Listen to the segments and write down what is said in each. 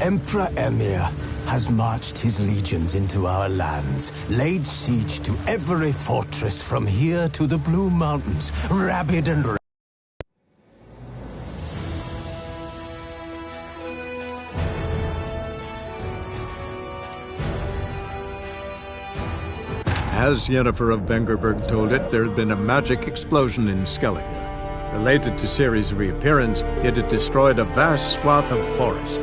Emperor Emir has marched his legions into our lands, laid siege to every fortress from here to the Blue Mountains, rabid and As Yennefer of Vengerberg told it, there had been a magic explosion in Skellige. Related to Ciri's reappearance, it had destroyed a vast swath of forest.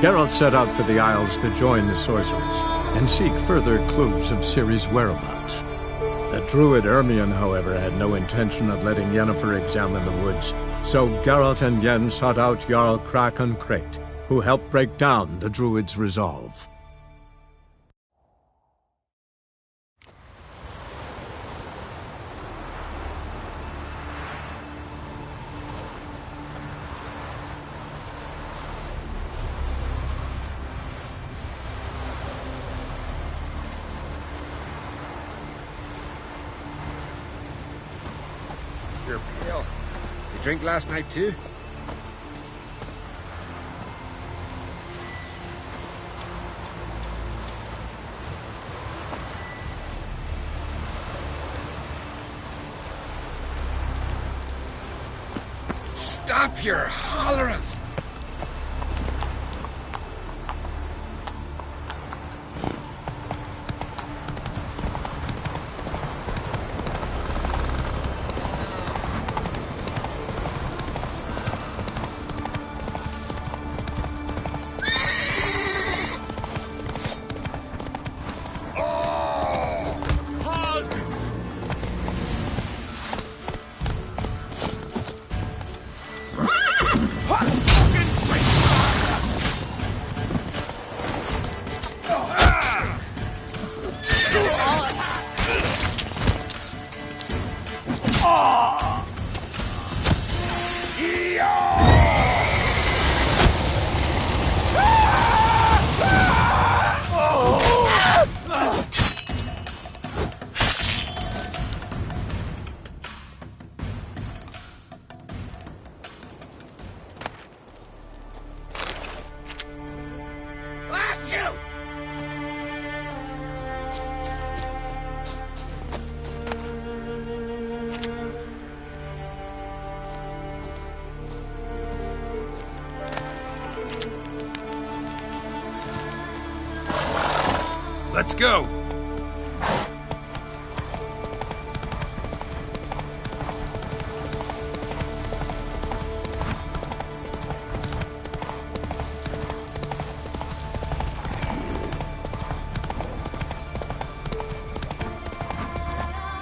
Geralt set out for the Isles to join the sorcerers and seek further clues of Ciri's whereabouts. The druid Ermion, however, had no intention of letting Yennefer examine the woods, so Geralt and Yen sought out Jarl Krakon Krayt, who helped break down the druid's resolve. You're pale. You drink last night too? Stop your hollering! Let's go!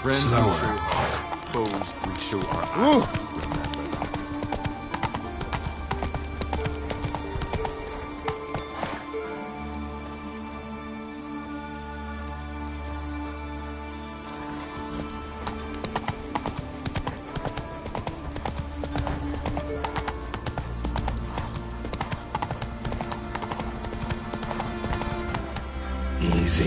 Friends we show our foes, we show our eyes. Easy.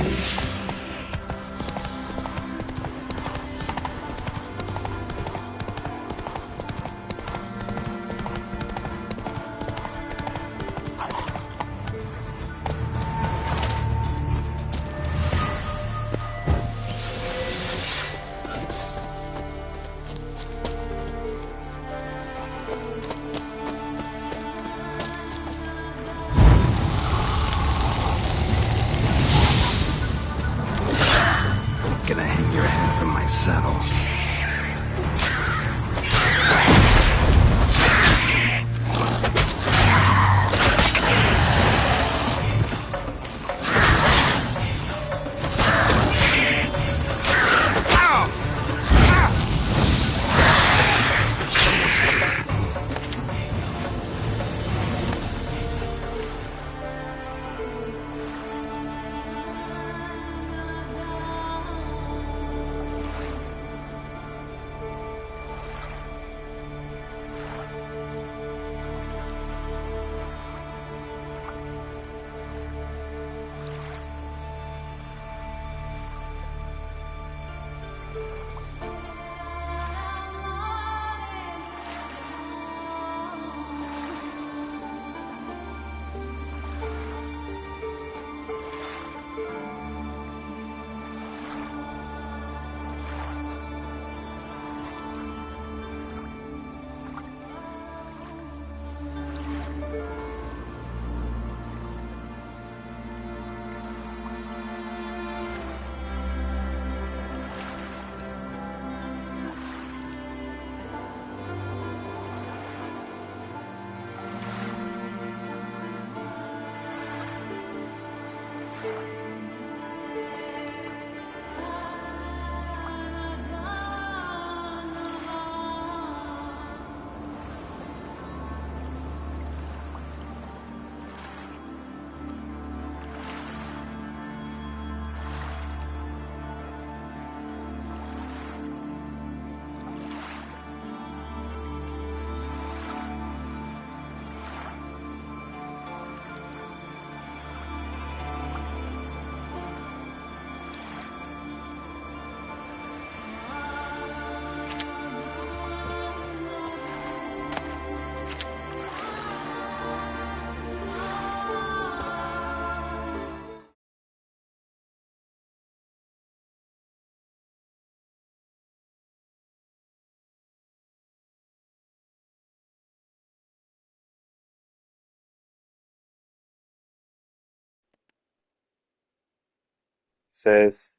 Ses.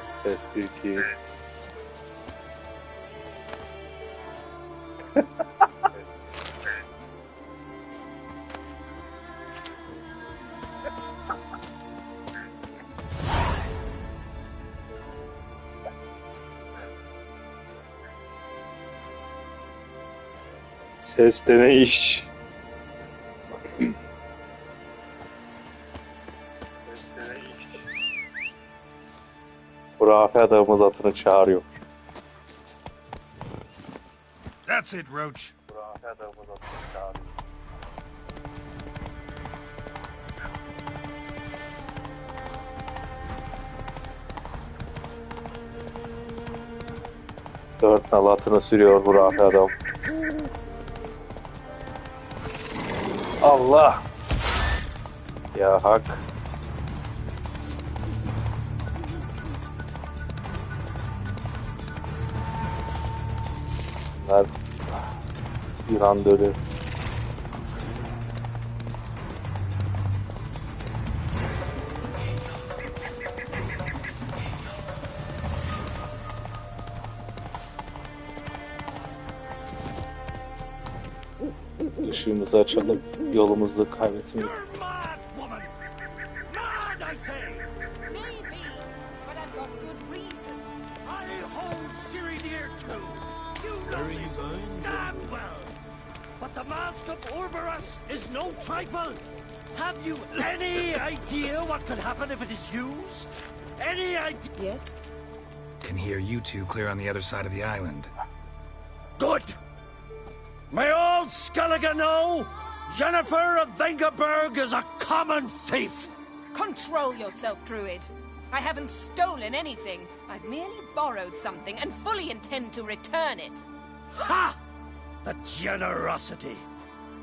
Ses 1 2. Ses dene iş. Hurafe adamımız atını çağırıyor. That's it, Roach. Hurafe adamımız atını çağırıyor. Dört nal atını sürüyor Hurafe adam. Allah! Ya hak. Bunlar bir anda ölüyor. Işığımızı açalım, yolumuzu kaybetmeyelim. You're mad, woman! Mad, I say! Maybe, but I've got good reason. I hold Siri dear too. You know this damn well. But the mask of Orberus is no trifle. Have you any idea what could happen if it is used? Any idea? Yes? Can hear you two clear on the other side of the island. Good! May all Skellige know, Jennifer of Vengerberg is a common thief! Control yourself, Druid. I haven't stolen anything. I've merely borrowed something and fully intend to return it. Ha! The generosity.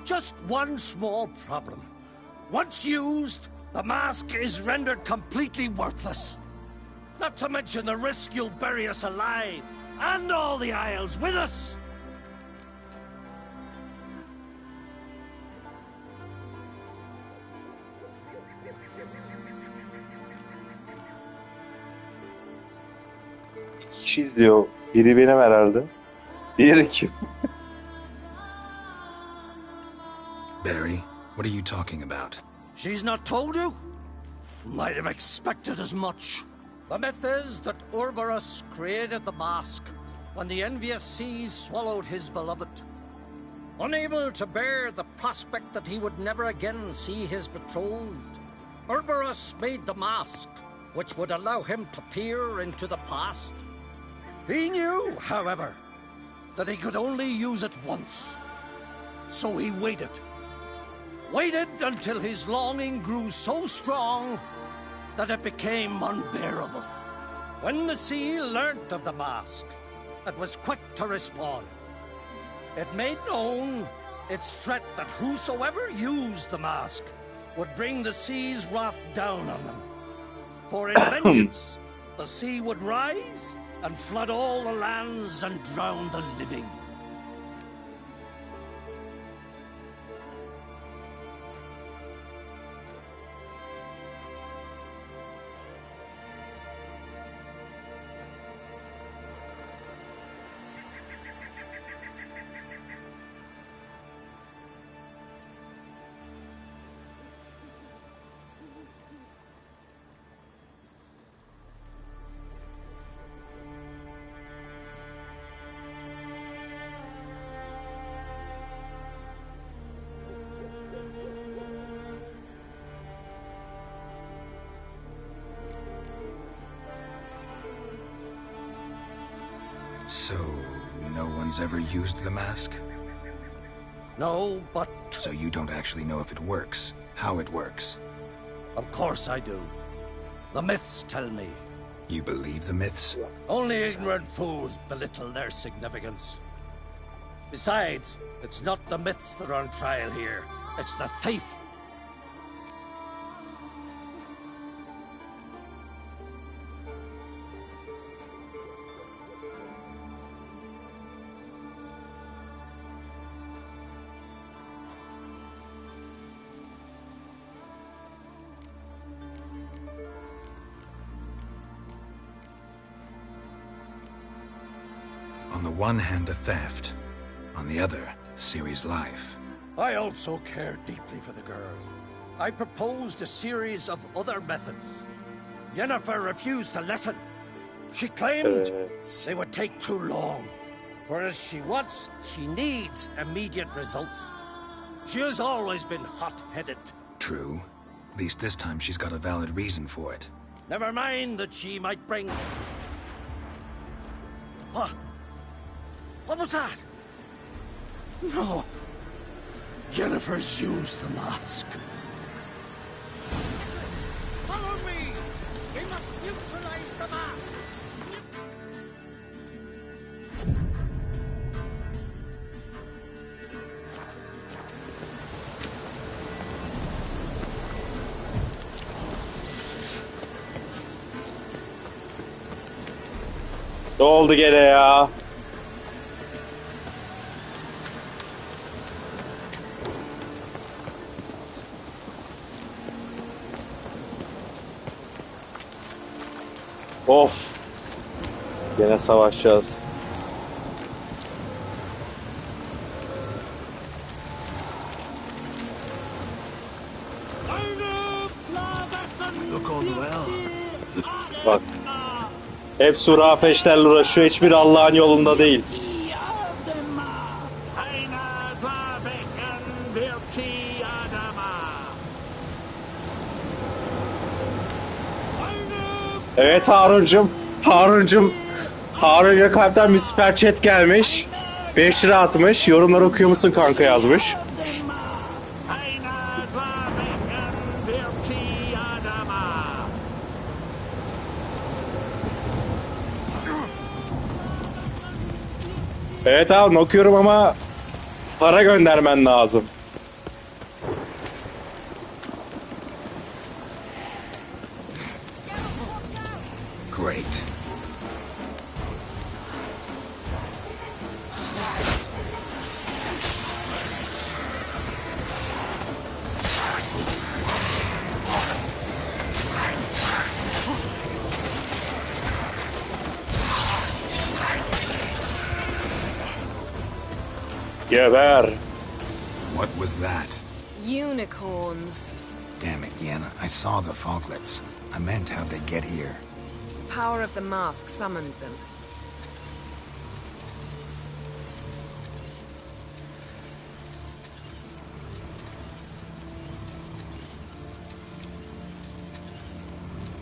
Just one small problem. Once used, the mask is rendered completely worthless. Not to mention the risk you'll bury us alive, and all the Isles with us. İki kişi izliyor. Biri benim herhalde. Diğeri kim? Barry, what are you talking about? She's not told you? Might have expected as much. The myth is that Orberus created the mask when the envious seas swallowed his beloved. Unable to bear the prospect that he would never again see his betrothed, Orberus made the mask, which would allow him to peer into the past. He knew, however, that he could only use it once. So he waited. Waited until his longing grew so strong that it became unbearable. When the sea learnt of the mask, it was quick to respond. It made known its threat that whosoever used the mask would bring the sea's wrath down on them. For in vengeance, the sea would rise and flood all the lands and drown the living. So, no one's ever used the mask? No, but... So you don't actually know if it works, how it works? Of course I do. The myths tell me. You believe the myths? Only ignorant fools belittle their significance. Besides, it's not the myths that are on trial here. It's the thief. On the one hand, a theft. On the other, Ciri's life. I also care deeply for the girl. I proposed a series of other methods. Yennefer refused to listen. She claimed they would take too long. Whereas she needs immediate results. She has always been hot-headed. True. At least this time she's got a valid reason for it. Never mind that she might bring... What? What was that? No. Yennefer's used the mask. Follow me! We must neutralize the mask! Ne oldu gene ya? Of. Gene savaşacağız. Look all well. Bak. Hepsi Hurafe işlerle uğraşıyor. Hiçbir Allah'ın yolunda değil. Evet Haruncum. Harun'a kalpten bir süper chat gelmiş. 5 lira atmış. Yorumları okuyor musun kanka yazmış. Evet abi okuyorum ama para göndermen lazım. Great. Geber. What was that? Unicorns. Damn it, Yenna. I saw the foglets. I meant how'd they get here? The power of the mask summoned them.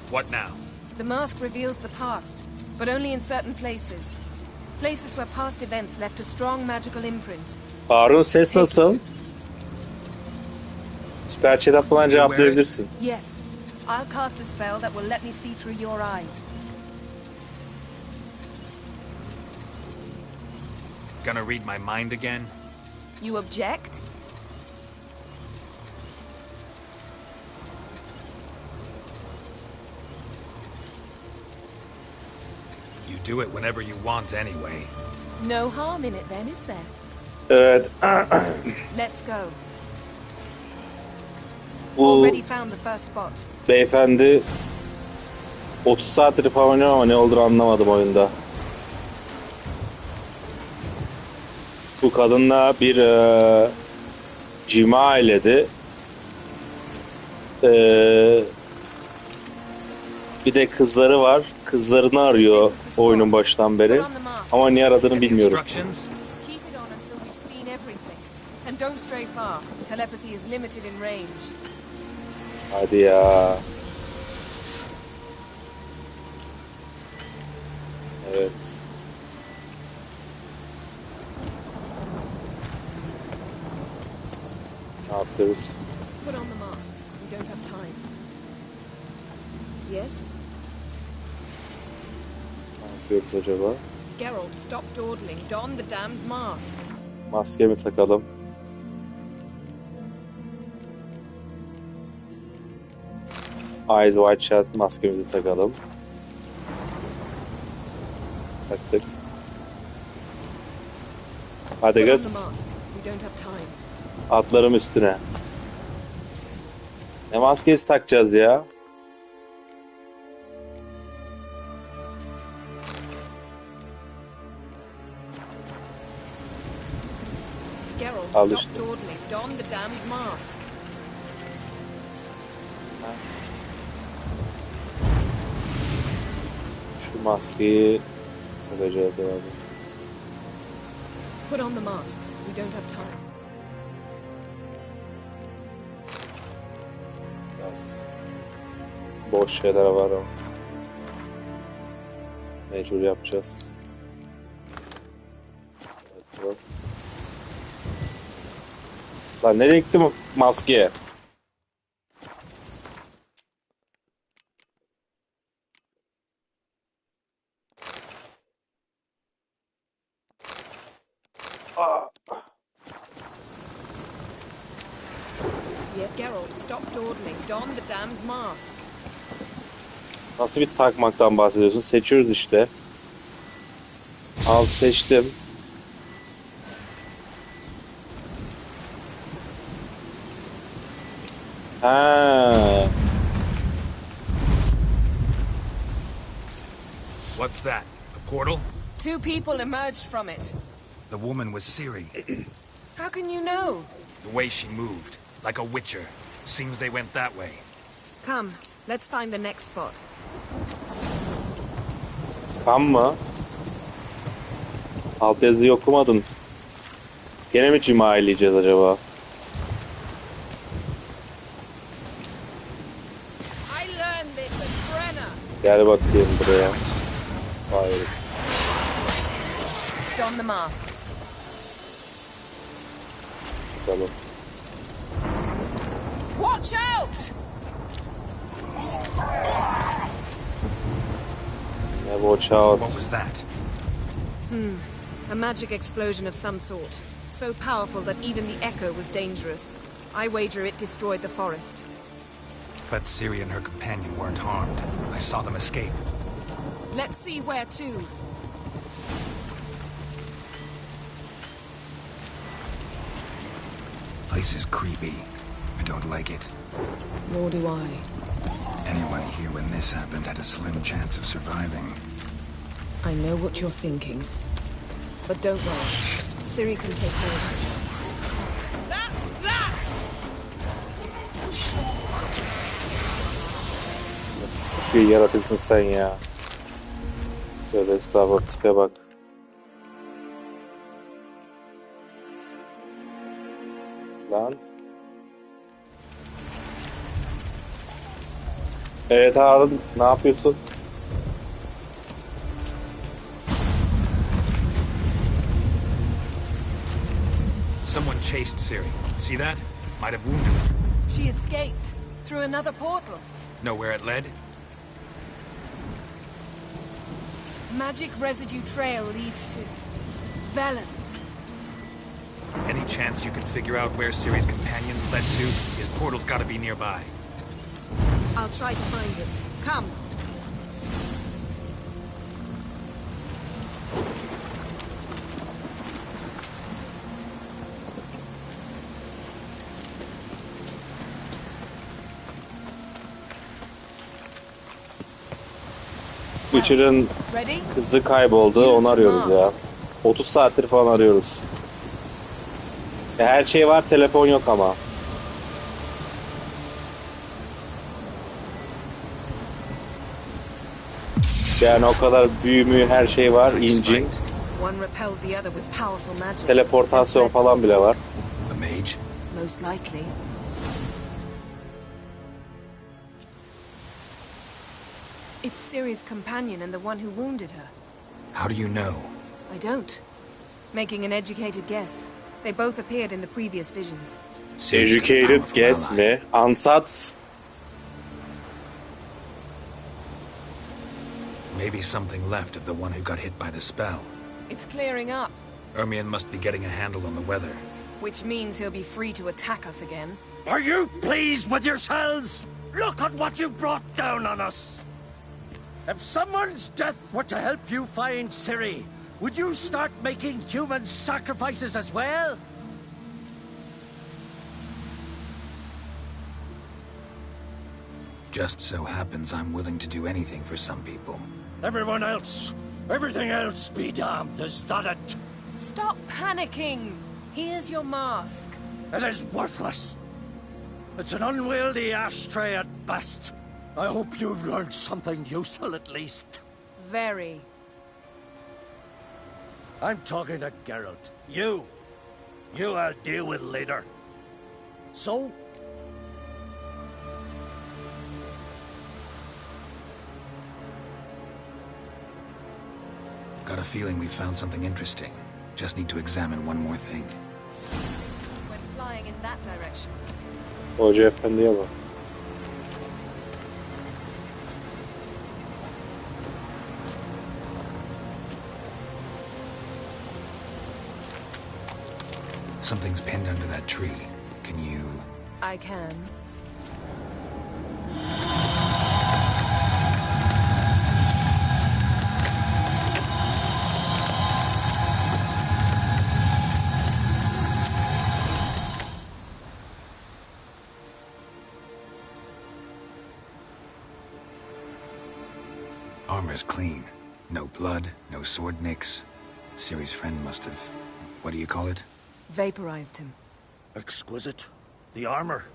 What now? The mask reveals the past, but only in certain places. Places where past events left a strong magical imprint. Harun ses nasıl? Süper chat atmadan cevaplayabilirsin. Yes, I'll cast a spell that will let me see through your eyes. Gonna read my mind again? You object? You do it whenever you want anyway. No harm in it then, is there? Evet. Let's go. Bu Already found the first spot. beyefendi 30 saattir falan oynuyor ama ne olduğunu anlamadım oyunda. Bu kadınla bir cima eyledi. Bir de kızları var. Kızlarını arıyor oyunun baştan beri. Ama niye aradığını bilmiyorum. Instructions? Keep it on until we've seen everything. And don't stray far. Telepathy is limited in range. Hadi ya. Evet. bekliyoruz. Put on the mask. We don't have time. Yes? Ne yapıyoruz acaba? Geralt, stop dawdling. Don the damned mask. Maske mi takalım? Eyes wide shut, maskemizi takalım. Taktık. Hadi Put on the kız. mask. We don't have time. Atlarım üstüne. Ne maskesi takacağız ya? Geralt, Al stop işte. dawdling. Don the damned mask. Şu maskeyi takacağız herhalde. Put on the mask. We don't have time. Biraz boş şeyler var ama mecbur yapacağız. Evet, bak. Lan nereye gitti maskeye? Yeah, Geralt, stop dawdling. Don the damned mask. Nasıl bir takmaktan bahsediyorsun? Seçiyoruz işte. Al seçtim. Ha. What's that? A portal? Two people emerged from it. The woman was Ciri. How can you know? The way she moved, like a witcher. Seems they went that way. Come, let's find the next spot. Tam mı? Altyazıyı okumadın. Gene mi cima eleyeceğiz acaba? I learned this at Brenna. Gel bakayım buraya. Hayır. Don the mask. Bakalım. Watch out! Ne watch out. What was that? A magic explosion of some sort. So powerful that even the echo was dangerous. I wager it destroyed the forest. But Ciri and her companion weren't harmed. I saw them escape. Let's see where to. Place is creepy. I don't like it. Nor do I. Anyone here when this happened had a slim chance of surviving. I know what you're thinking. But don't worry. Ciri can take care of herself. That's that! Pislik bir yaratıksın sen ya. Böyle estağfurullah tipe bak. Lan. Evet Harun, ne yapıyorsun? Someone chased Ciri. See that? Might have wounded her. She escaped through another portal. Know where it led? Magic residue trail leads to Velen. Any chance you can figure out where Ciri's companion fled to? His portal's gotta be nearby. I'll try to find it. Come. Witcher'ın Ready? kızı kayboldu, onu arıyoruz ya. 30 saattir falan arıyoruz. Her şey var, telefon yok ama. Yani o kadar büyümü her şey var, incin. One repelled the other with powerful magic. Teleportasyon falan bile var. A mage? Most likely. It's Ciri's companion and the one who wounded her. How do you know? I don't. Making an educated guess. They both appeared in the previous visions. Educated guess mi? Ansats. Maybe something left of the one who got hit by the spell. It's clearing up, Ermion must be getting a handle on the weather. which means he'll be free to attack us again. Are you pleased with yourselves? Look at what you've brought down on us! If someone's death were to help you find Ciri, would you start making human sacrifices as well? Just so happens I'm willing to do anything for some people. Everyone else, everything else be damned, is that it? Stop panicking! Here's your mask. It is worthless. It's an unwieldy ashtray at best. I hope you've learned something useful at least. Very. I'm talking to Geralt. You I'll deal with later. So? Got a feeling we found something interesting. Just need to examine one more thing. Went flying in that direction. Hoca efendiye bak. Something's pinned under that tree. Can you... I can. Armor's clean. No blood, no sword nicks. Ciri's friend must have... What do you call it? Vaporized him. Exquisite. The armor,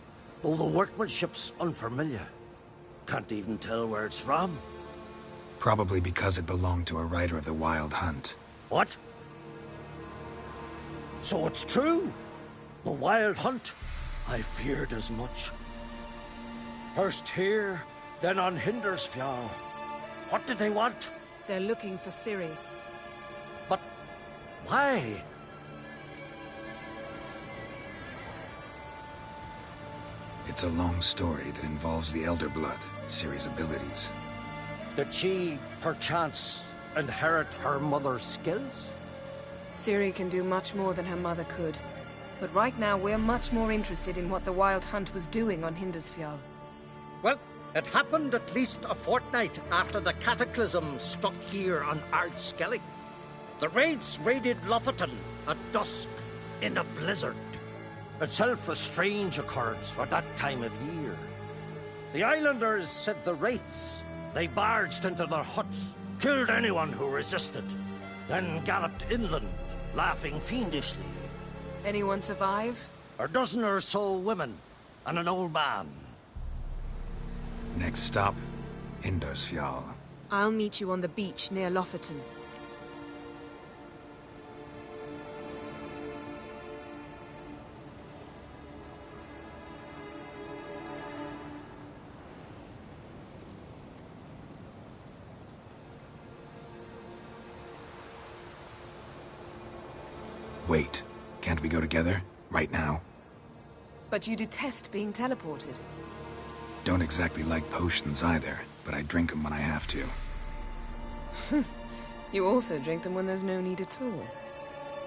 though the workmanship's unfamiliar. Can't even tell where it's from. Probably because it belonged to a rider of the Wild Hunt. What? So it's true? The Wild Hunt? I feared as much. First here, then on Hindersfjall. What did they want? They're looking for Ciri. But why? It's a long story that involves the Elder Blood, Ciri's abilities. Did she, perchance, inherit her mother's skills? Ciri can do much more than her mother could. But right now, we're much more interested in what the Wild Hunt was doing on Hindersfjall. Well, it happened at least a fortnight after the cataclysm struck here on Ardskellig. The raids raided Lofoten at dusk in a blizzard. Itself a strange occurrence for that time of year. The islanders said the wraiths. They barged into their huts, killed anyone who resisted, then galloped inland, laughing fiendishly. Anyone survive? A dozen or so women, and an old man. Next stop, Hindersfjall. I'll meet you on the beach near Lofoten. Wait, can't we go together? Right now? But you detest being teleported. Don't exactly like potions either, but I drink them when I have to. You also drink them when there's no need at all.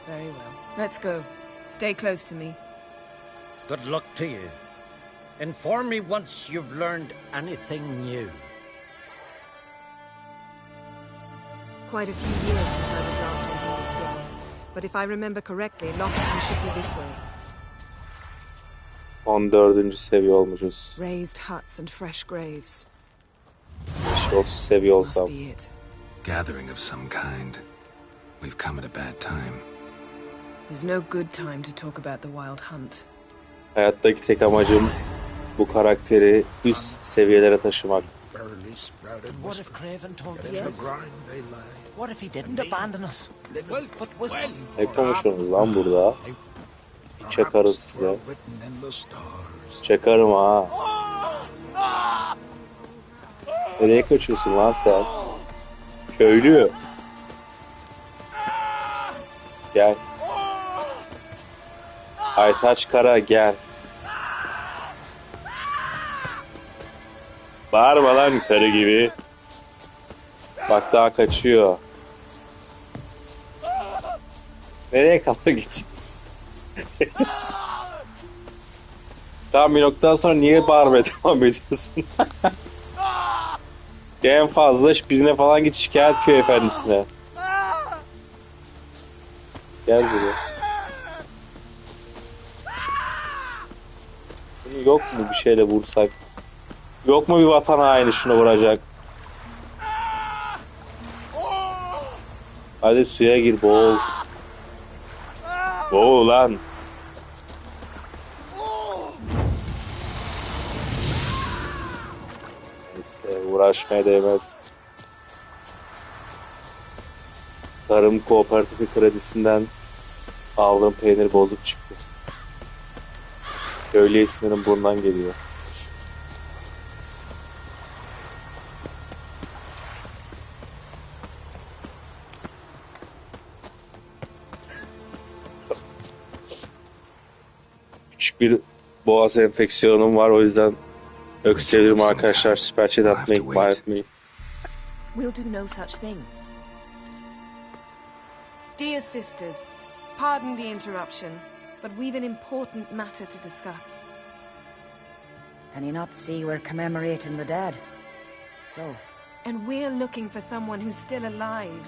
Very well. Let's go. Stay close to me. Good luck to you. Inform me once you've learned anything new. Quite a few years since I was last on Hindersfjall. But if I remember correctly, Lofoten should be this way. 14. seviye olmuşuz. Raised huts and fresh graves. 30 seviye This must olsam. be it. Gathering of some kind. We've come at a bad time. There's no good time to talk about the Wild Hunt. Hayattaki tek amacım bu karakteri üst seviyelere taşımak. What if Craven told the Yes. truth? What if he didn't abandon us? But was Ne konuşuyorsunuz lan burada? Çakarım size. Çakarım ha. Nereye kaçıyorsun lan sen? Köylü. Gel. Aytaç Kara gel. Bağırma lan karı gibi. Bak daha kaçıyor. Nereye kadar gideceğiz? Tam bir noktadan sonra niye bağırmaya devam ediyorsun? En fazla birine falan git şikayet köy efendisine. Gel buraya. Yok mu bir şeyle vursak? Yok mu bir vatan haini şunu vuracak? Hadi suya gir boğul. Boğul lan. Neyse uğraşmaya değmez. Tarım Kooperatifi kredisinden aldığım peynir bozuk çıktı. Köylüye sinirim bundan geliyor. Küçük bir boğaz enfeksiyonum var, o yüzden öksürüyorum arkadaşlar. Süper chat atmayı ihmal etmeyin. We'll do no such thing. Dear sisters, pardon the interruption, but we've an important matter to discuss. Can you not see we're commemorating the dead? So? And we're looking for someone who's still alive.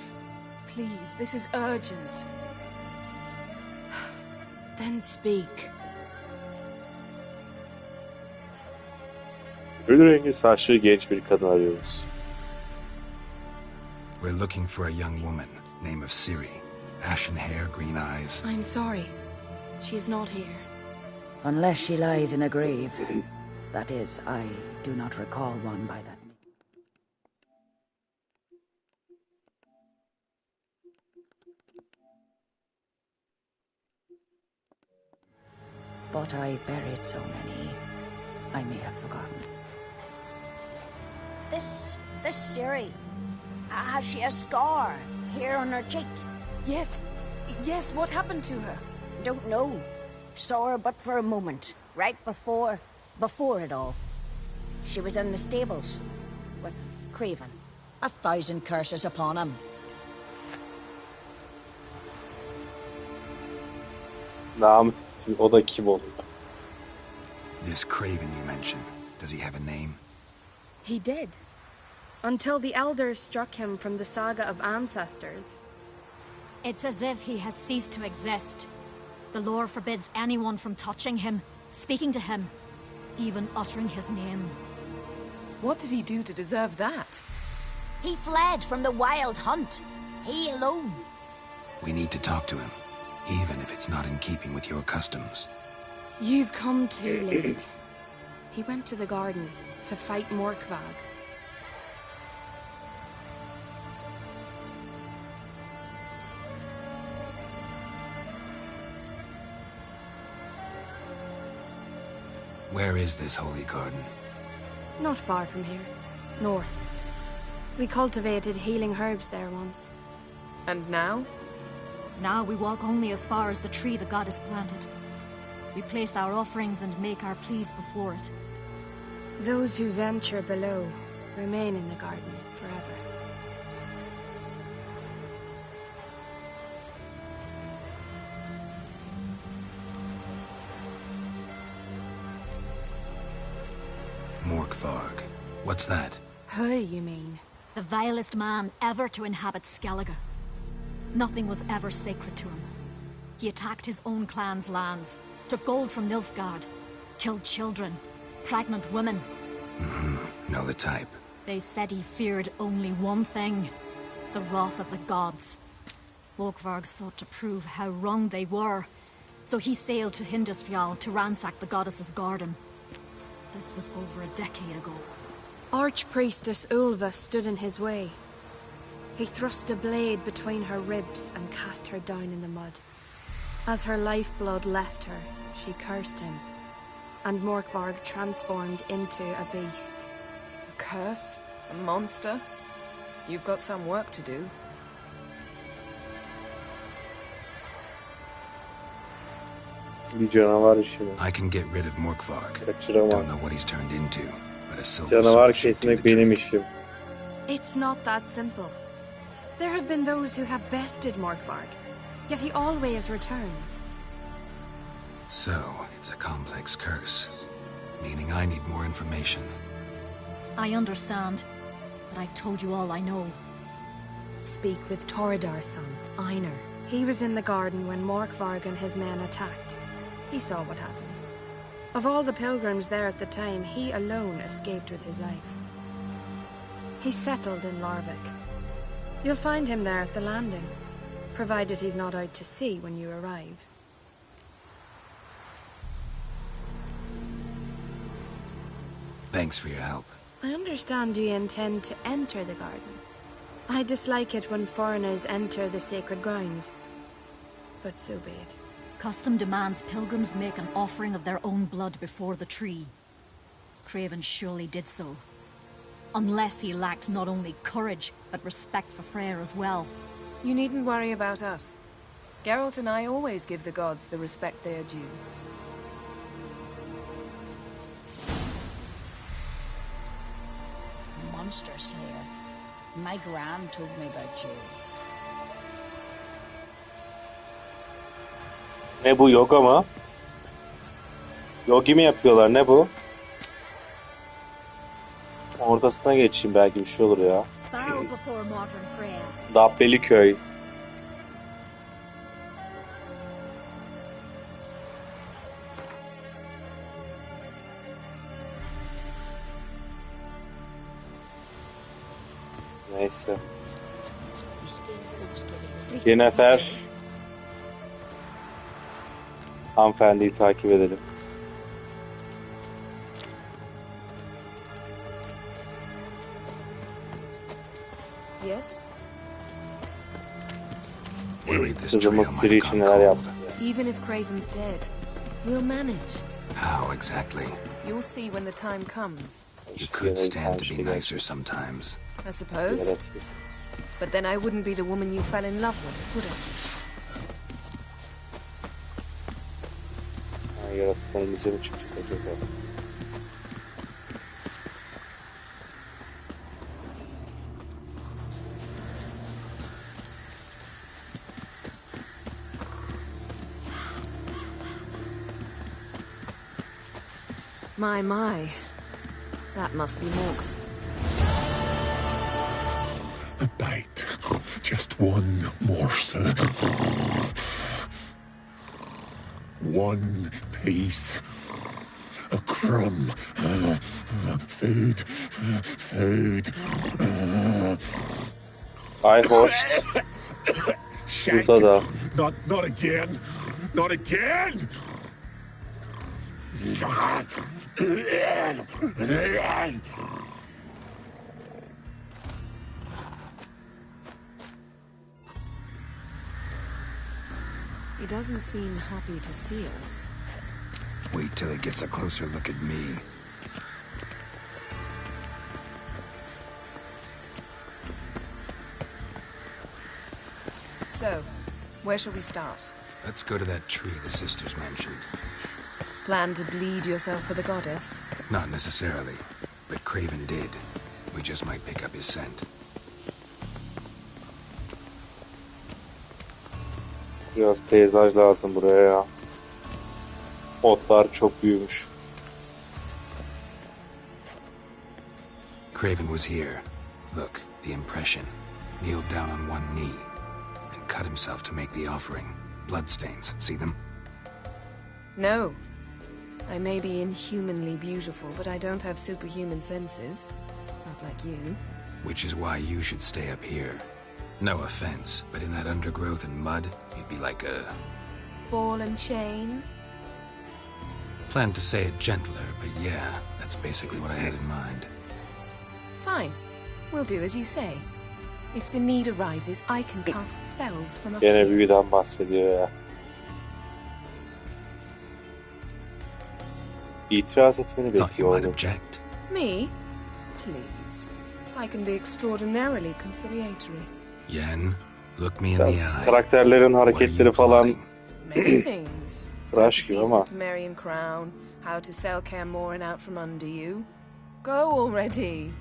Please, this is urgent. Then speak. Ölü rengi saçlı genç bir kadın arıyoruz. We're looking for a young woman, name of Ciri. Ashen hair, green eyes. I'm sorry. She's not here. Unless she lies in a grave. That is, I do not recall one by that name. But I've buried so many, I may have forgotten. This Ciri, has she a scar here on her cheek? Yes, what happened to her? Don't know. Saw her but for a moment, right before it all. She was in the stables with Craven. 1,000 curses upon him. O da kim oluyor? This Craven you mentioned, does he have a name? He did. Until the elders struck him from the saga of ancestors. It's as if he has ceased to exist. The lore forbids anyone from touching him, speaking to him, even uttering his name. What did he do to deserve that? He fled from the wild hunt. He alone. We need to talk to him, even if it's not in keeping with your customs. You've come too late. He went to the garden to fight Morkvag. Where is this holy garden? Not far from here. North. We cultivated healing herbs there once. And now? Now we walk only as far as the tree the goddess planted. We place our offerings and make our pleas before it. Those who venture below remain in the garden forever. Morkvarg. What's that? Who, you mean? The vilest man ever to inhabit Skellige. Nothing was ever sacred to him. He attacked his own clan's lands, took gold from Nilfgaard, killed children, pregnant women. Know the type. They said he feared only one thing, the wrath of the gods. Morkvarg sought to prove how wrong they were, so he sailed to Hindisfjall to ransack the goddess's garden. This was over a decade ago. Archpriestess Ulva stood in his way. He thrust a blade between her ribs and cast her down in the mud. As her lifeblood left her, she cursed him, and Morkvarg transformed into a beast. A curse? A monster? You've got some work to do. Bir canavar işi mi? I can get rid of Morkvarg. Kaçıramam. Don't know what he's turned into, but a silver Canavar sword should do kesmek the benim trick. işim. It's not that simple. There have been those who have bested Morkvarg, yet he always returns. So, it's a complex curse, meaning I need more information. I understand, but I've told you all I know. Speak with Torridar's son, Einar. He was in the garden when Morkvarg and his men attacked. He saw what happened. Of all the pilgrims there at the time, he alone escaped with his life. He settled in Larvik. You'll find him there at the landing, provided he's not out to sea when you arrive. Thanks for your help. I understand you intend to enter the garden. I dislike it when foreigners enter the sacred grounds, but so be it. Custom demands pilgrims make an offering of their own blood before the tree. Craven surely did so. Unless he lacked not only courage, but respect for Freyr as well. You needn't worry about us. Geralt and I always give the gods the respect they are due. Monster Slayer. My gran told me about you. Ne bu, yoga mı? Yogi mi yapıyorlar, ne bu? Ortasına geçeyim, belki bir şey olur ya. Bow before modern Freyr. Dabbeli köy. Neyse. Yennefer. Hanımefendiyi takip edelim. Yes? Kızımız Ciri için neler yaptı. Even if Craven's dead, we'll manage. How exactly? You'll see when the time comes. You could stand to be nicer sometimes. I suppose. But then I wouldn't be the woman you fell in love with, would I? Yaratık önümüze mi çıkacak acaba? My. That must be Morg. A bite. Just one morsel. One piece. A crumb. Food. Ay hoş. Burada da. Not again. Not again. He doesn't seem happy to see us. Wait till he gets a closer look at me. So, where shall we start? Let's go to that tree the sisters mentioned. Plan to bleed yourself for the goddess? Not necessarily, but Craven did. We just might pick up his scent. Biraz peyzaj lazım buraya ya. Otlar çok büyümüş. Craven was here. Look, the impression. Kneeled down on one knee and cut himself to make the offering. Bloodstains, see them? No. I may be inhumanly beautiful, but I don't have superhuman senses. Not like you. Which is why you should stay up here. No offense, but in that undergrowth and mud, you'd be like a... Ball and chain? Planned to say it gentler, but yeah, that's basically what I had in mind. Fine. We'll do as you say. If the need arises, I can cast spells from up Gene here. büyüden bahsediyor ya. İtiraz etmeni bekliyordum. Me? Please. I can be extraordinarily conciliatory. Yen, look me in the eye. Karakterlerin hareketleri falan. Many things. Tıraş gibi Seize ama. the Temerian crown, how to sell Kaer Morhen out from under you. Go already.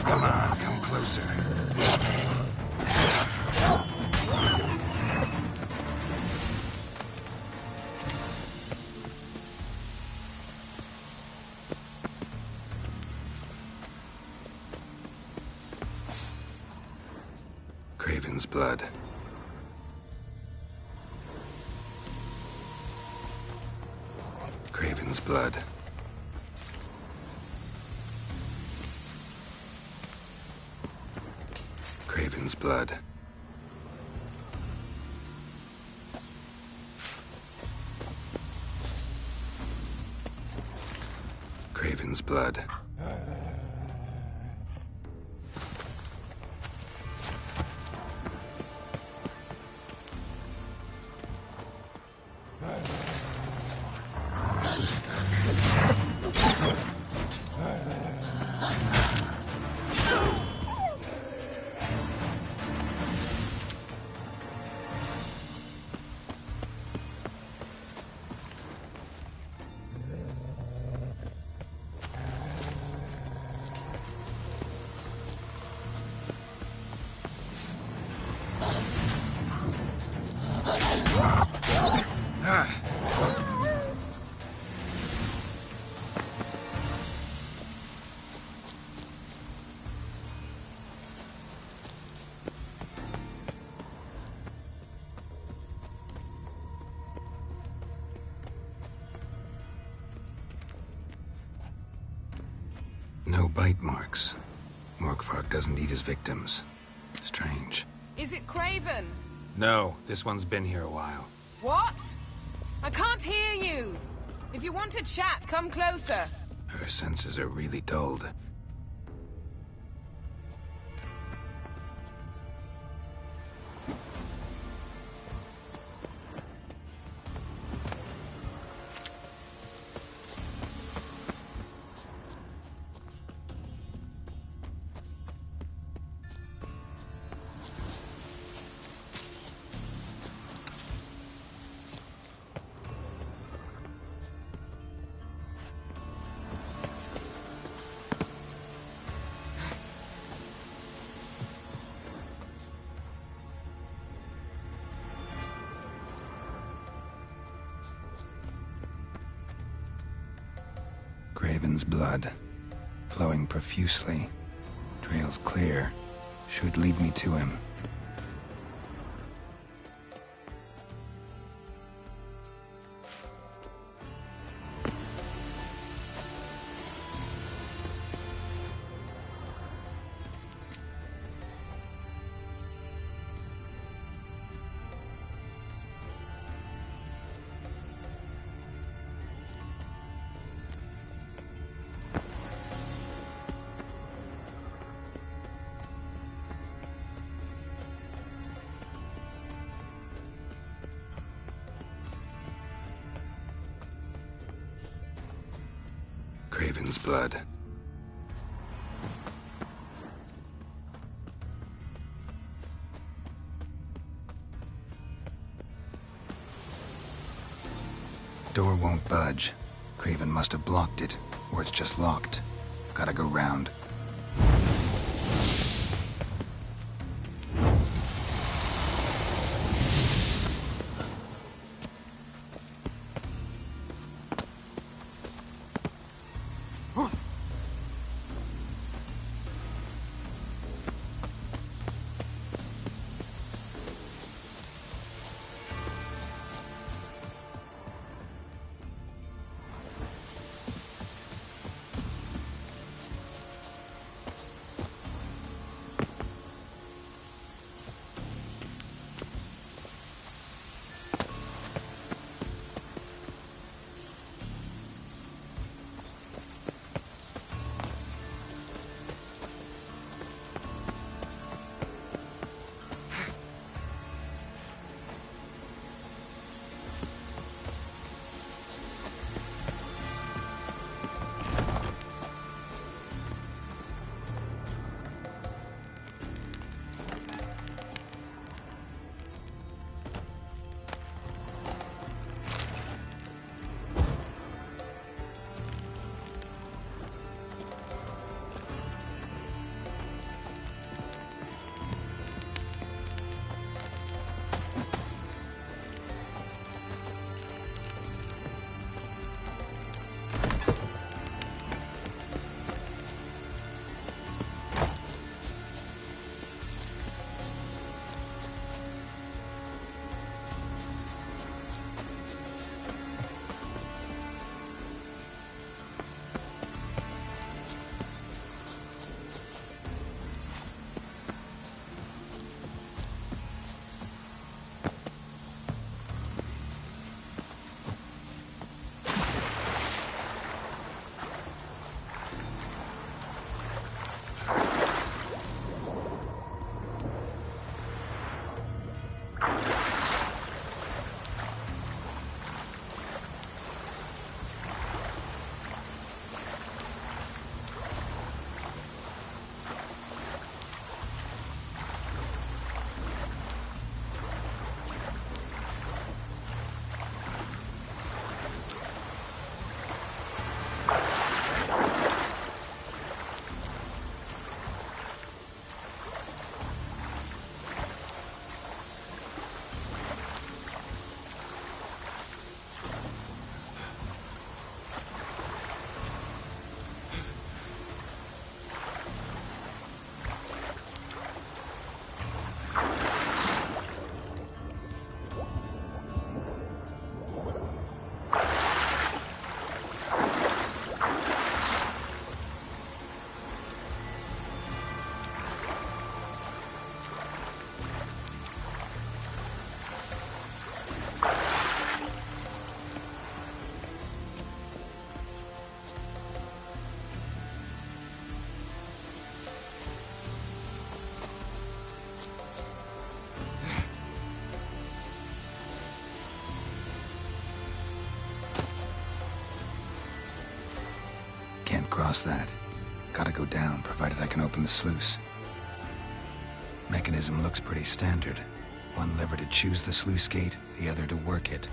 Come on, come closer. Craven's blood. Craven's blood. Craven's blood. Craven's blood. No bite marks. Morkvarg doesn't eat his victims. Strange. Is it Craven? No, this one's been here a while. What? I can't hear you. If you want to chat, come closer. Her senses are really dulled. Craven's blood, flowing profusely, trails clear, should lead me to him. Craven's blood. Door won't budge. Craven must have blocked it, or it's just locked. Gotta go round. Cross that. Gotta go down, provided I can open the sluice. Mechanism looks pretty standard. One lever to choose the sluice gate, the other to work it.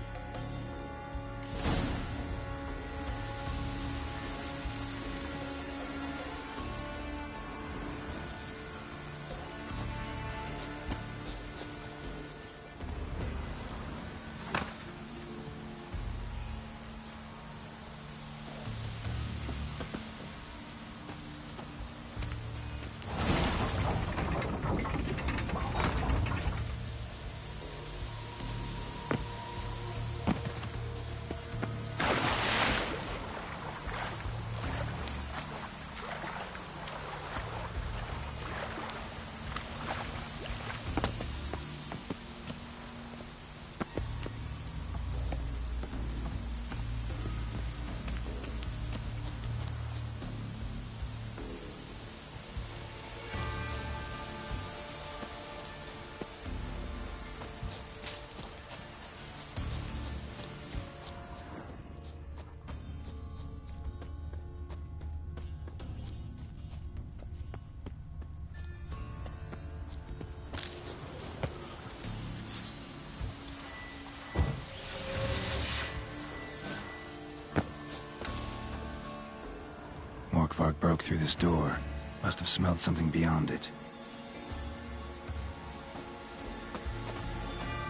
Morkvarg broke through this door. Must have smelled something beyond it.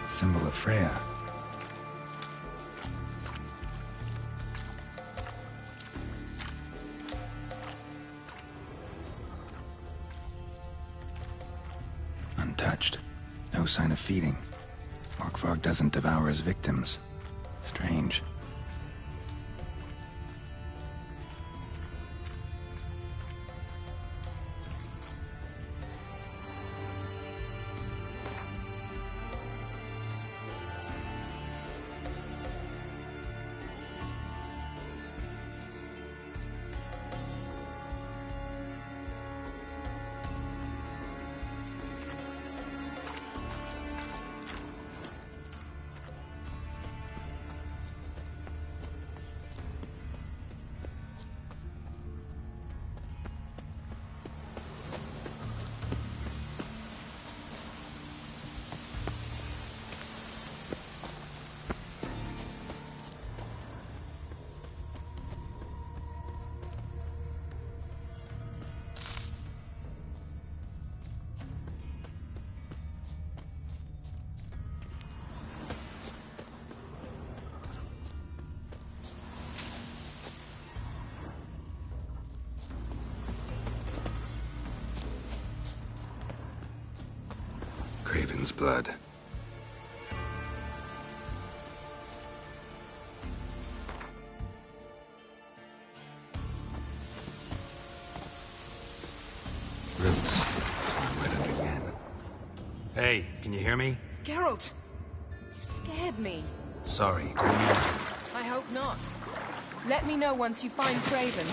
Symbol of Freya. Untouched. No sign of feeding. Morkvarg doesn't devour his victims. Strange. Craven's blood. Roots. Somewhere right under Yen. Hey, can you hear me? Geralt! You scared me. Sorry, didn't mean to. I hope not. Let me know once you find Craven.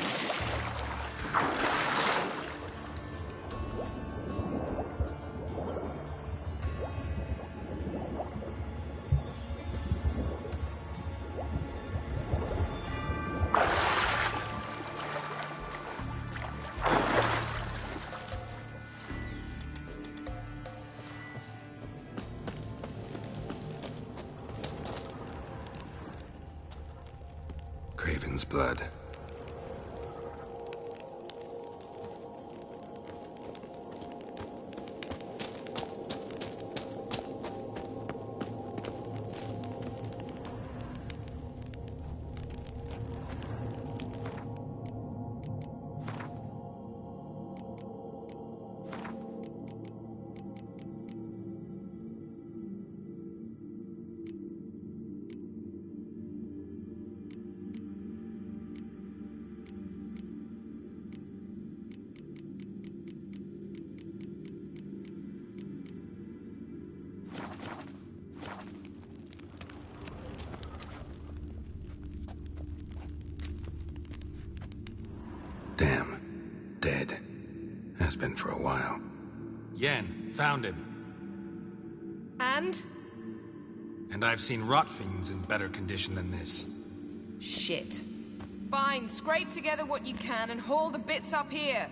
Craven's blood. Damn. Dead. Has been for a while. Yen, found him. And? And I've seen rot fiends in better condition than this. Shit. Fine, scrape together what you can and haul the bits up here.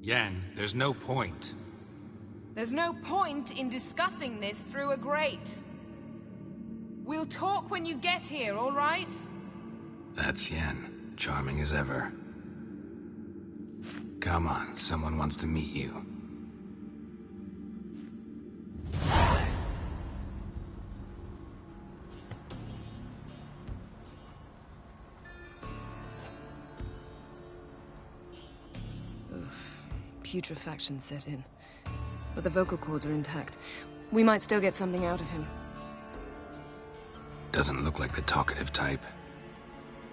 Yen, there's no point. There's no point in discussing this through a grate. We'll talk when you get here, all right? That's Yen, charming as ever. Come on, someone wants to meet you. Putrefaction set in. But the vocal cords are intact. We might still get something out of him. Doesn't look like the talkative type.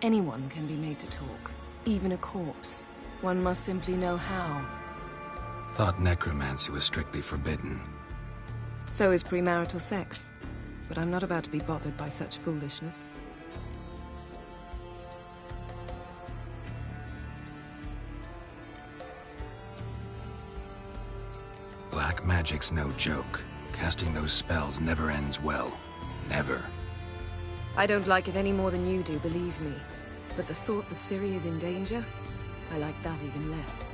Anyone can be made to talk. Even a corpse. One must simply know how. Thought necromancy was strictly forbidden. So is premarital sex. But I'm not about to be bothered by such foolishness. Black magic's no joke. Casting those spells never ends well. Never. I don't like it any more than you do, believe me. But the thought that Ciri is in danger, I like that even less.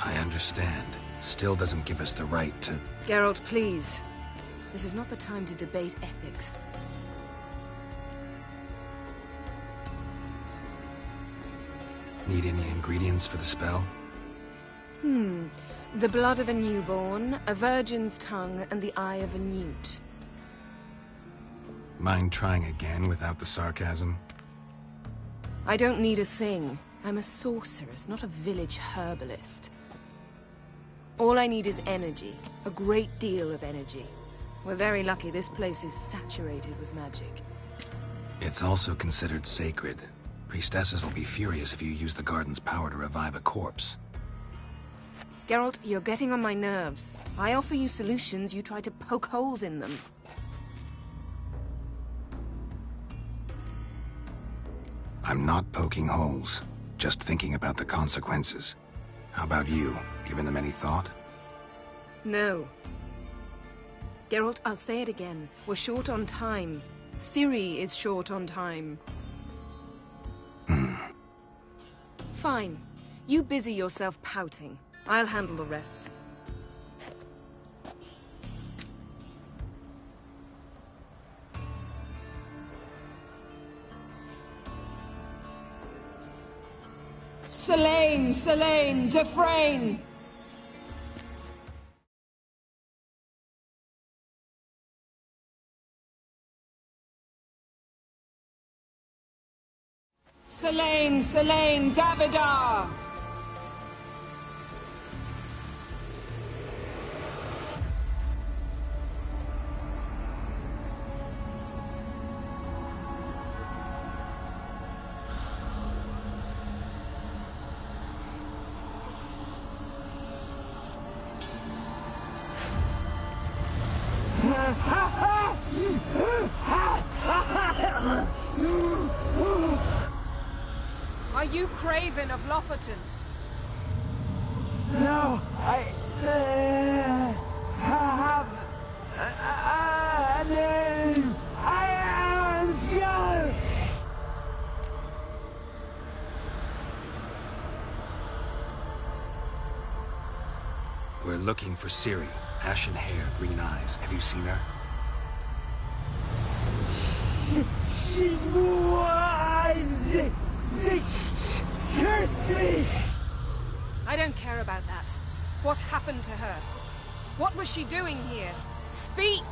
I understand. Still doesn't give us the right to... Geralt, please. This is not the time to debate ethics. Need any ingredients for the spell? The blood of a newborn, a virgin's tongue, and the eye of a newt. Mind trying again without the sarcasm? I don't need a thing. I'm a sorceress, not a village herbalist. All I need is energy. A great deal of energy. We're very lucky this place is saturated with magic. It's also considered sacred. Priestesses will be furious if you use the garden's power to revive a corpse. Geralt, you're getting on my nerves. I offer you solutions, you try to poke holes in them. I'm not poking holes, just thinking about the consequences. How about you? Given them any thought? No. Geralt, I'll say it again. We're short on time. Ciri is short on time. Fine. You busy yourself pouting. I'll handle the rest. Selene! Selene! Defrain! Selene! Selene! Davidar! Are you Craven of Lofoten? No, I have a name. I am Skull. We're looking for Ciri. Ashen hair, green eyes. Have you seen her? She's wise. They curse me. I don't care about that. What happened to her? What was she doing here? Speak!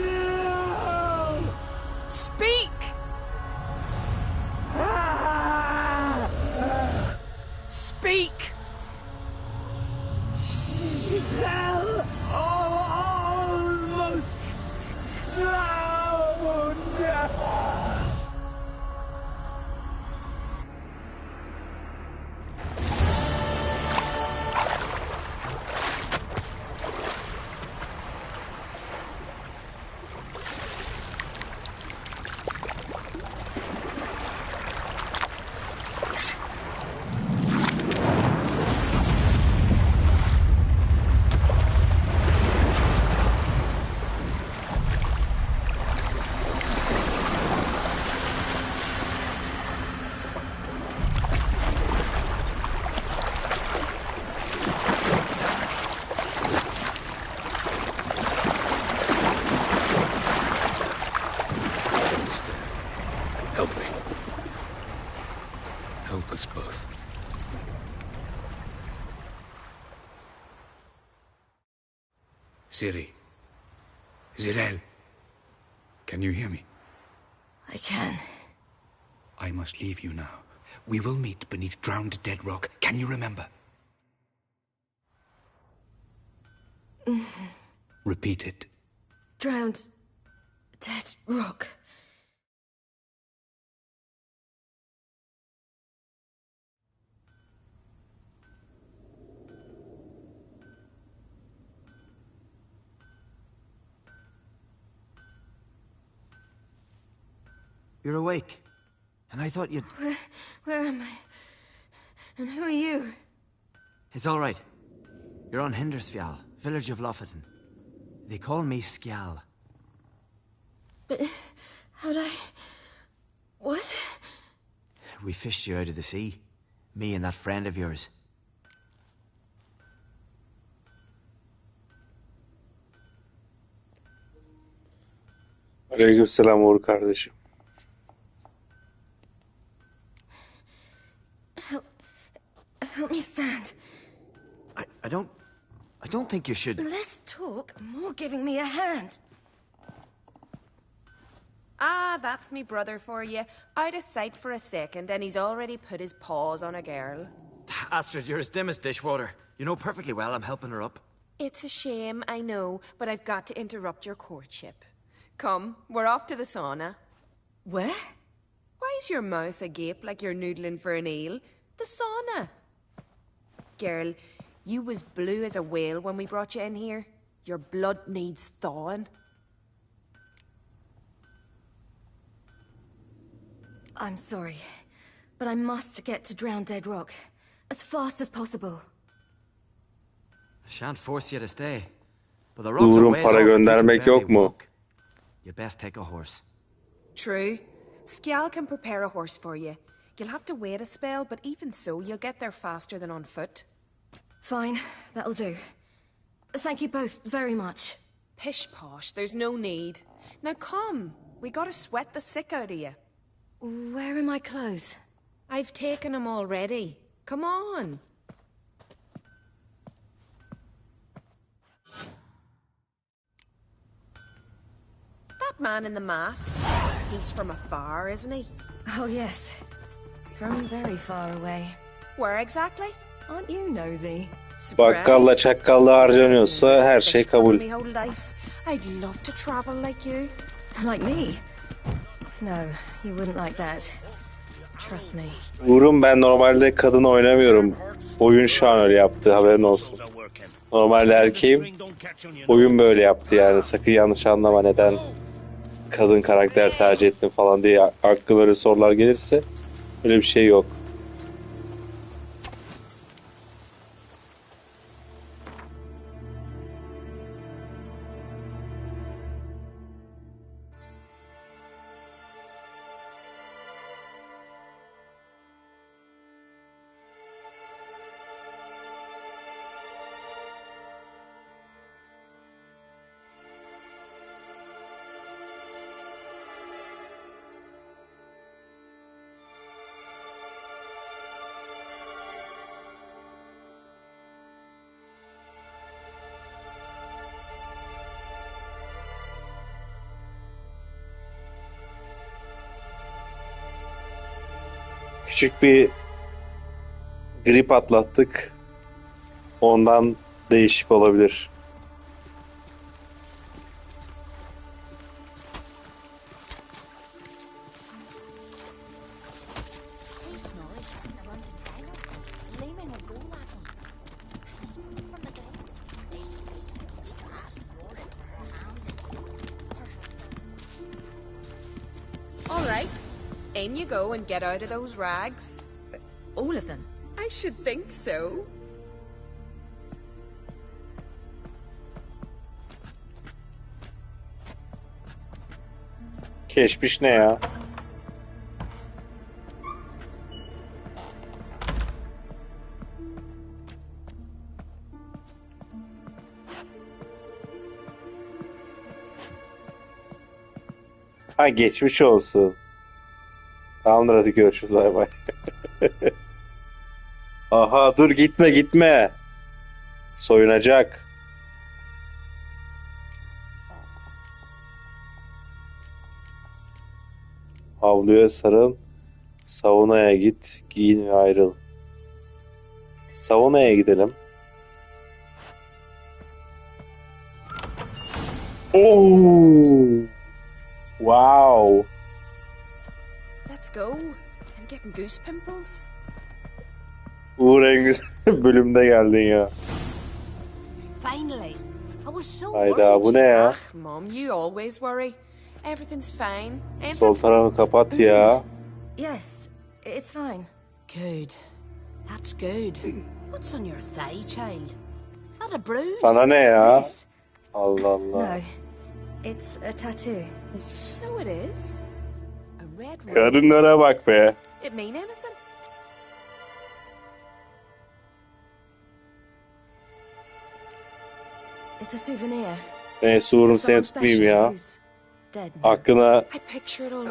No! Speak! Speak! She fell almost drowned. Help me. Help us both. Ciri. Zirel. Can you hear me? I can. I must leave you now. We will meet beneath drowned dead rock. Can you remember? Repeat it. Drowned. Dead rock. You're awake. And I thought you'd... Where am I? And who are you? It's all right. You're on Hindersfjall, village of Lofoten. They call me Skjal. But how'd I... What? We fished you out of the sea. Me and that friend of yours. Aleykümselam Uğur kardeşim. Help me stand. I don't think you should... Less talk, more giving me a hand. Ah, that's me brother for you. Out of sight for a second, and he's already put his paws on a girl. Astrid, you're as dim as dishwater. You know perfectly well I'm helping her up. It's a shame, I know, but I've got to interrupt your courtship. Come, we're off to the sauna. Where? Why is your mouth agape like you're noodling for an eel? The sauna. Girl, you was blue as a whale when we brought you in here. Your blood needs thawing. I'm sorry, but I must get to Drowned Dead Rock as fast as possible. I shan't force you to stay. But the rocks are Uğur'un ways para off and you can göndermek barely yok mu? walk. You best take a horse. True. Skjal can prepare a horse for you. You'll have to wait a spell, but even so, you'll get there faster than on foot. Fine, that'll do. Thank you both very much. Pish-posh, there's no need. Now come, we gotta sweat the sick out of you. Where are my clothes? I've taken them already. Come on. That man in the mask, he's from afar, isn't he? Oh yes, from very far away. Where exactly? Aren't you nosy? Bakkalla çakkalla harcanıyorsa her şey kabul. I'd love to travel like you. Like me? No, you wouldn't like that. Trust me. Uğur'um, ben normalde kadın oynamıyorum. Oyun şu an öyle yaptı, haberin olsun. Normalde erkeğim. Oyun böyle yaptı yani. Sakın yanlış anlama, neden kadın karakter tercih ettim falan diye aklına böyle sorular gelirse öyle bir şey yok. Küçük bir grip atlattık. Ondan değişik olabilir. All right. In you go and get out of those rags. All of them? I should think so. Keşmiş ne ya? Ha, geçmiş olsun. Tamamdır, hadi görüşürüz, bay bay. Aha, dur, gitme gitme. Soyunacak. Havluya sarıl. Saunaya git. Giyin ve ayrıl. Saunaya gidelim. Oh! Wow! Let's go. I'm getting goose pimples. Uğur, en güzel bölümde geldin ya. Finally. I was so Hayda, bu ne ya? Ah, Mom, you always worry. Everything's fine, ain't Sol it? tarafı kapat ya. Yes, it's fine. Good. That's good. What's on your thigh, child? Not a bruise? Sana ne ya? Yes. Allah Allah. No, it's a tattoo. So it is. A red rose. Kadınlara bak be. It mean anything? It's a souvenir. Neyse, Uğur'um, seni tutmayayım ya. Aklına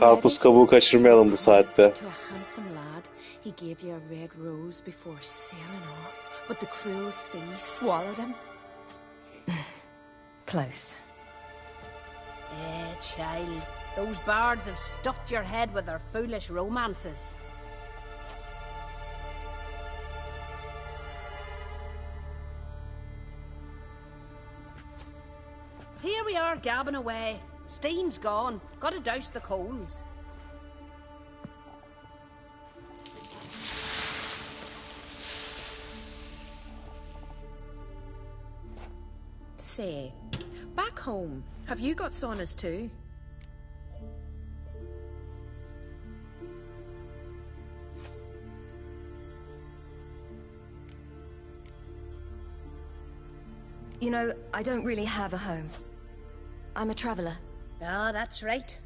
karpuz kabuğu kaçırmayalım bu saatte. To a handsome lad, he gave you a red rose before sailing off, but the cruel sea swallowed him. Close. Child. Those bards have stuffed your head with their foolish romances. Here we are, gabbing away. Steam's gone. Gotta douse the coals. Say, back home, have you got saunas too? You know, I don't really have a home. I'm a traveler. Ah, that's right.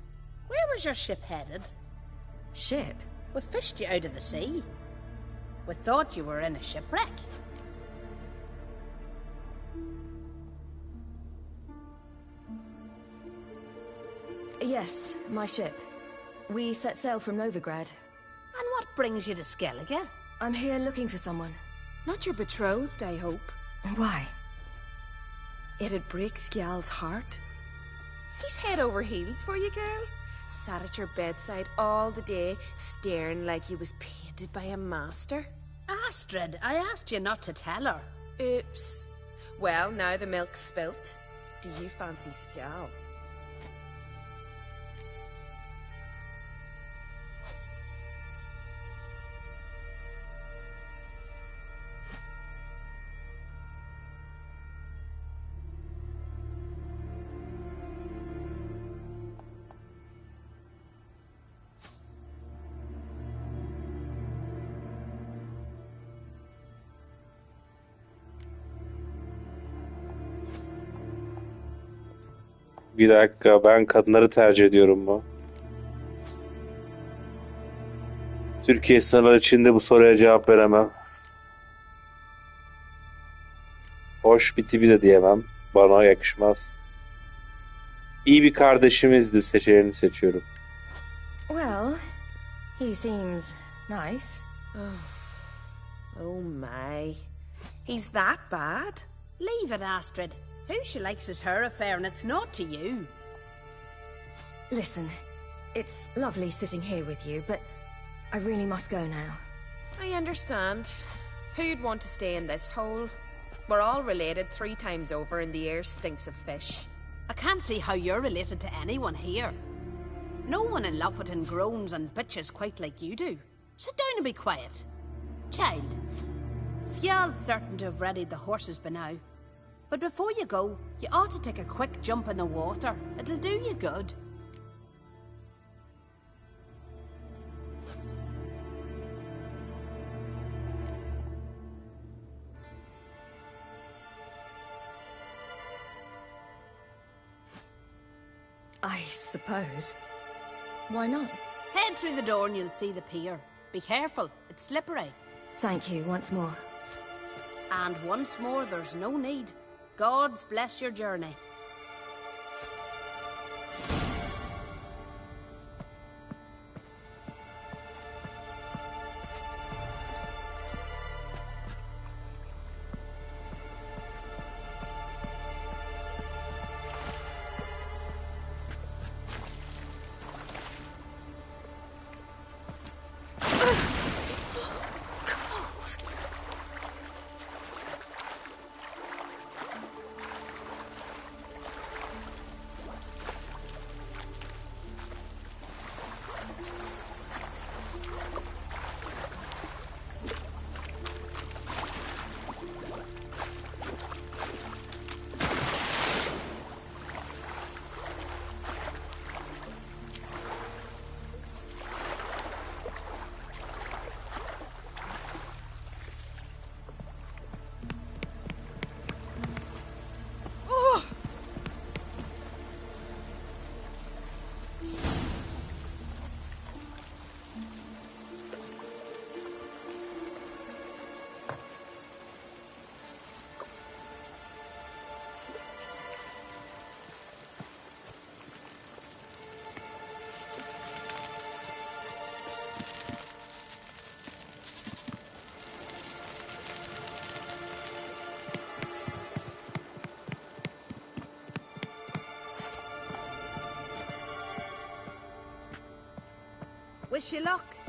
Where was your ship headed? Ship? We fished you out of the sea. We thought you were in a shipwreck. Yes, my ship. We set sail from Novigrad. And what brings you to Skellige? I'm here looking for someone. Not your betrothed, I hope. Why? It'd break Skjal's heart. He's head over heels for you, girl. Sat at your bedside all the day, staring like he was painted by a master. Astrid, I asked you not to tell her. Oops. Well, now the milk's spilt. Do you fancy Skjal? Bir dakika, ben kadınları tercih ediyorum mu? Türkiye sınırları içinde bu soruya cevap veremem. Hoş bir tipi de diyemem. Bana yakışmaz. İyi bir kardeşimizdi, seçeneğini seçiyorum. Well, he seems nice. Oh my. He's that bad? Leave it, Astrid. Who she likes is her affair, and it's not to you. Listen, it's lovely sitting here with you, but I really must go now. I understand. Who'd want to stay in this hole? We're all related 3 times over, and the air stinks of fish. I can't see how you're related to anyone here. No one in Lofoten groans and bitches quite like you do. Sit down and be quiet. Child, Skjal's certain to have readied the horses by now. But before you go, you ought to take a quick jump in the water. It'll do you good. I suppose. Why not? Head through the door and you'll see the pier. Be careful, it's slippery. Thank you once more. And once more, there's no need. God's bless your journey. Wish you luck.